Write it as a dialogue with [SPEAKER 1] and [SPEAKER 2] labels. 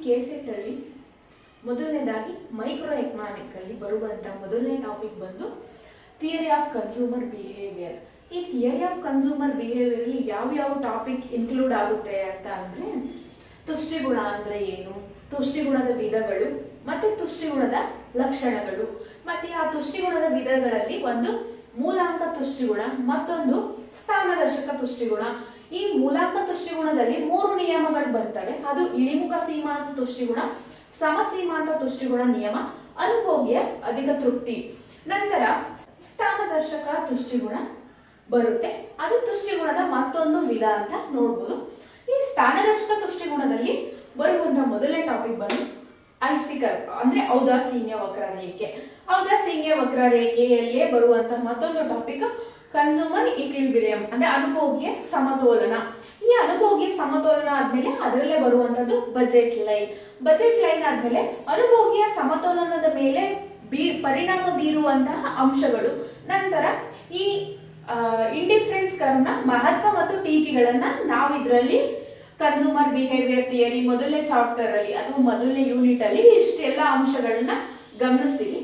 [SPEAKER 1] KSET ಅಲ್ಲಿ ಮೊದಲನೇದಾಗಿ micro economic ಅಲ್ಲಿ ಬರುವಂತ ಮೊದಲನೇ ಟಾಪಿಕ್ ಬಂದು ಥಿಯರಿ ಆಫ್ ಕನ್ಸ್ಯೂಮರ್ ಬಿಹೇವಿಯರ್. ಈ ಥಿಯರಿ ಆಫ್ ಕನ್ಸ್ಯೂಮರ್ ಬಿಹೇವಿಯರ್ ಅಲ್ಲಿ ಯಾವ ಟಾಪಿಕ್ ಇನ್ಕ್ಲೂಡ್ ಆಗುತ್ತೆ ಅಂತ ಅಂದ್ರೆ ತುಷ್ಟಿಗುಣ ಅಂದ್ರೆ ಏನು, ತುಷ್ಟಿಗುಣದ ವಿಧಗಳು ಮತ್ತೆ ತುಷ್ಟಿಗುಣದ ಲಕ್ಷಣಗಳು, ಮತ್ತೆ ಆ ತುಷ್ಟಿಗುಣದ ವಿಧಗಳಲ್ಲಿ ಒಂದು ಮೂಲಾಂಕ ತುಷ್ಟಿಗುಣ ಮತ್ತೊಂದು ಸ್ಥಾನದರ್ಶಕ ತುಷ್ಟಿಗುಣ. ಈ ಮೂಲಾಂಕ ತುಷ್ಟಿಗುಣದಲ್ಲಿ 3 ನಿಯಮಗಳು ಬರ್ತವೆ. ಅದು ಇಳಿಮುಖ ಸೀಮಾಂತ ತುಷ್ಟಿಗುಣ, ಸಮಸೀಮಾಂತ ತುಷ್ಟಿಗುಣ ನಿಯಮ, ಅನುಭೋಗ್ಯ ಅಧಿಕ ತೃಪ್ತಿ. ನಂತರ ಸ್ಥಾನದರ್ಶಕ ತುಷ್ಟಿಗುಣ ಬರುತ್ತೆ. ಅದು ತುಷ್ಟಿಗುಣದ ಮತ್ತೊಂದು ವಿಧ ಅಂತ ನೋಡ್ಬೋದು. ಈ ಸ್ಥಾನದರ್ಶಕ ತುಷ್ಟಿಗುಣದಲ್ಲಿ ಬರುವಂತಹ ಮೊದಲನೇ ಟಾಪಿಕ್ ಬಂದು ಐಸಿಕಲ್ ಅಂದ್ರೆ ಔದಾಸೀನ್ಯ ವಕ್ರರೇಖೆ. ಔದಾಸೀನ್ಯ ವಕ್ರರೇಖೆಯಲ್ಲೇ ಬರುವಂತಹ ಮತ್ತೊಂದು ಟಾಪಿಕ್ ಕನ್ಸ್ಯೂಮರ್ ಈಕ್ವಿಲಿಬ್ರಿಯಂ ಅಂದ್ರೆ ಅನುಭೋಗ್ಯ ಸಮತೋಲನ. ಈ ಅನುಭೋಗ್ಯ ಸಮತೋಲನ ಆದ್ಮೇಲೆ ಅದರಲ್ಲೇ ಬರುವಂತದ್ದು ಬಜೆಟ್ ಲೈನ್. ಬಜೆಟ್ ಲೈನ್ ಆದ್ಮೇಲೆ ಅನುಭೋಗ್ಯ ಸಮತೋಲನದ ಮೇಲೆ ಪರಿಣಾಮ ಬೀರುವಂತಹ ಅಂಶಗಳು. ನಂತರ ಈ ಇಂಡಿಫರೆನ್ಸ್ ಕರ್ವ್ ನ ಮಹತ್ವ ಮತ್ತು ಟೀಕೆಗಳನ್ನ ನಾವು ಇದರಲ್ಲಿ ಕನ್ಸ್ಯೂಮರ್ ಬಿಹೇವಿಯರ್ ಥಿಯರಿ ಮೊದಲನೇ ಚಾಪ್ಟರ್ ಅಲ್ಲಿ ಅಥವಾ ಮೊದಲನೇ ಯೂನಿಟ್ ಅಲ್ಲಿ ಇಷ್ಟೆಲ್ಲ ಅಂಶಗಳನ್ನ ಗಮನಿಸ್ತೀವಿ.